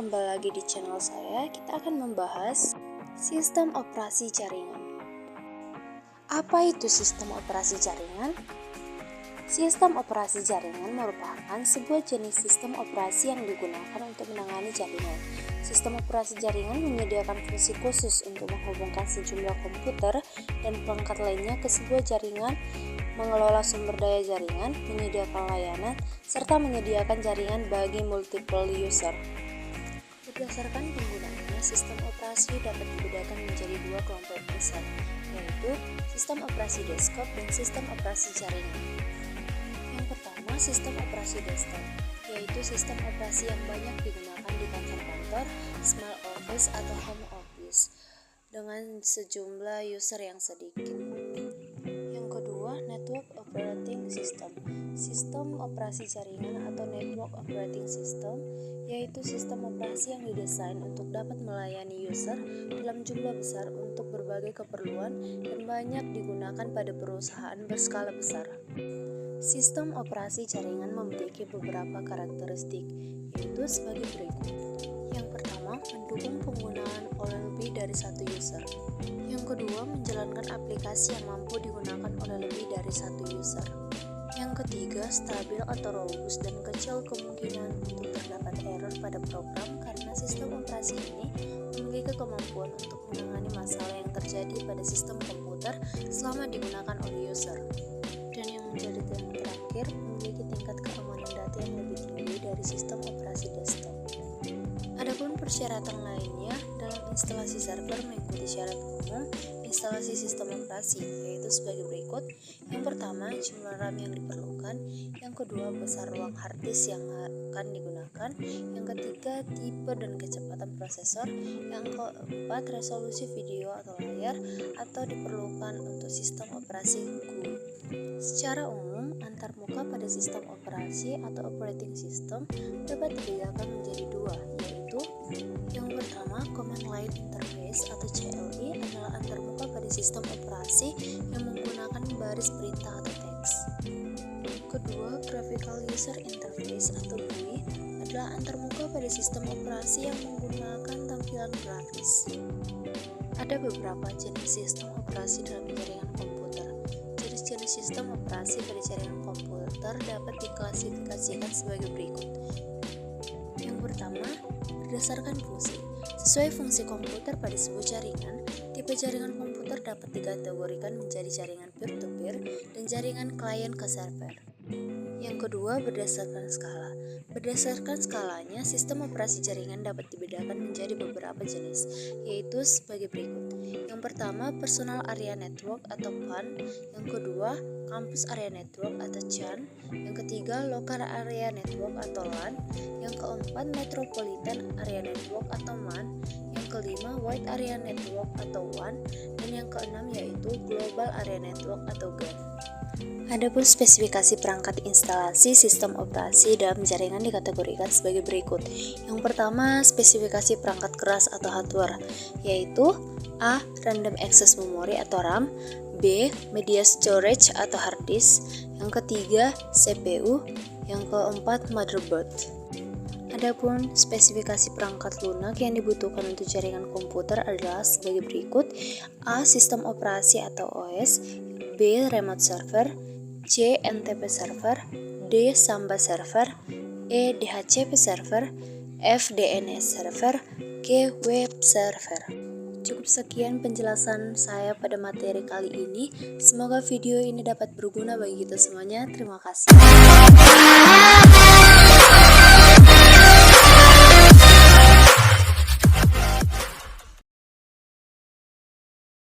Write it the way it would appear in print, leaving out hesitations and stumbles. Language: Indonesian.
kembali lagi di channel saya. Kita akan membahas sistem operasi jaringan. Apa itu sistem operasi jaringan? Sistem operasi jaringan merupakan sebuah jenis sistem operasi yang digunakan untuk menangani jaringan. Sistem operasi jaringan menyediakan fungsi khusus untuk menghubungkan sejumlah komputer dan perangkat lainnya ke sebuah jaringan, mengelola sumber daya jaringan, menyediakan layanan, serta menyediakan jaringan bagi multiple user. Berdasarkan penggunaannya, sistem operasi dapat dibedakan menjadi dua kelompok besar, yaitu sistem operasi desktop dan sistem operasi jaringan. Yang pertama, sistem operasi desktop, yaitu sistem operasi yang banyak digunakan di kantor-kantor, small office atau home office, dengan sejumlah user yang sedikit. Yang kedua, network operating system. Sistem operasi jaringan atau network operating system yaitu sistem operasi yang didesain untuk dapat melayani user dalam jumlah besar untuk berbagai keperluan dan banyak digunakan pada perusahaan berskala besar. Sistem operasi jaringan memiliki beberapa karakteristik, yaitu sebagai berikut. Yang pertama, mendukung penggunaan oleh lebih dari satu user. Yang kedua, menjalankan aplikasi yang mampu digunakan oleh lebih dari satu user. Yang ketiga, stabil atau robust dan kecil kemungkinan untuk terdapat error pada program karena sistem operasi ini memiliki kemampuan untuk menangani masalah yang terjadi pada sistem komputer selama digunakan oleh user. Dan yang menjadi yang terakhir, memiliki tingkat keamanan data yang lebih tinggi dari sistem operasi desktop. Adapun persyaratan lainnya dalam instalasi server mengikuti syarat umum instalasi sistem operasi, yaitu sebagai berikut. Yang pertama, jumlah RAM yang diperlukan. Yang kedua, besar ruang hard disk yang akan digunakan. Yang ketiga, tipe dan kecepatan prosesor. Yang keempat, resolusi video atau layar atau diperlukan untuk sistem operasi GUI. Secara umum, antarmuka pada sistem operasi atau operating system dapat dibedakan menjadi dua, yaitu yang pertama, command line interface atau CLI adalah antarmuka pada sistem operasi yang menggunakan baris perintah atau teks. Kedua, graphical user interface atau GUI adalah antarmuka pada sistem operasi yang menggunakan tampilan grafis. Ada beberapa jenis sistem operasi dalam jaringan komputer. Jenis-jenis sistem operasi pada jaringan komputer dapat diklasifikasikan sebagai berikut. Yang pertama, berdasarkan fungsi. Sesuai fungsi komputer pada sebuah jaringan, tipe jaringan komputer dapat dikategorikan menjadi jaringan peer-to-peer dan jaringan klien ke server. Yang kedua, berdasarkan skala. Berdasarkan skalanya, sistem operasi jaringan dapat dibedakan menjadi beberapa jenis, yaitu sebagai berikut. Yang pertama, personal area network atau PAN. Yang kedua, campus area network atau CAN. Yang ketiga, local area network atau LAN. Yang keempat, metropolitan area network atau MAN. Yang kelima, wide area network atau WAN. Dan yang keenam yaitu global area network atau GAN. Adapun spesifikasi perangkat instalasi sistem operasi dalam jaringan dikategorikan sebagai berikut. Yang pertama, spesifikasi perangkat keras atau hardware, yaitu A. Random Access Memory atau RAM. B. Media Storage atau hard disk. Yang ketiga, CPU. Yang keempat, motherboard. Adapun spesifikasi perangkat lunak yang dibutuhkan untuk jaringan komputer adalah sebagai berikut. A. Sistem operasi atau OS. B. Remote server. C. NTP server. D. Samba server. E. DHCP server. F. DNS server. G. Web server. Cukup sekian penjelasan saya pada materi kali ini. Semoga video ini dapat berguna bagi kita semuanya. Terima kasih.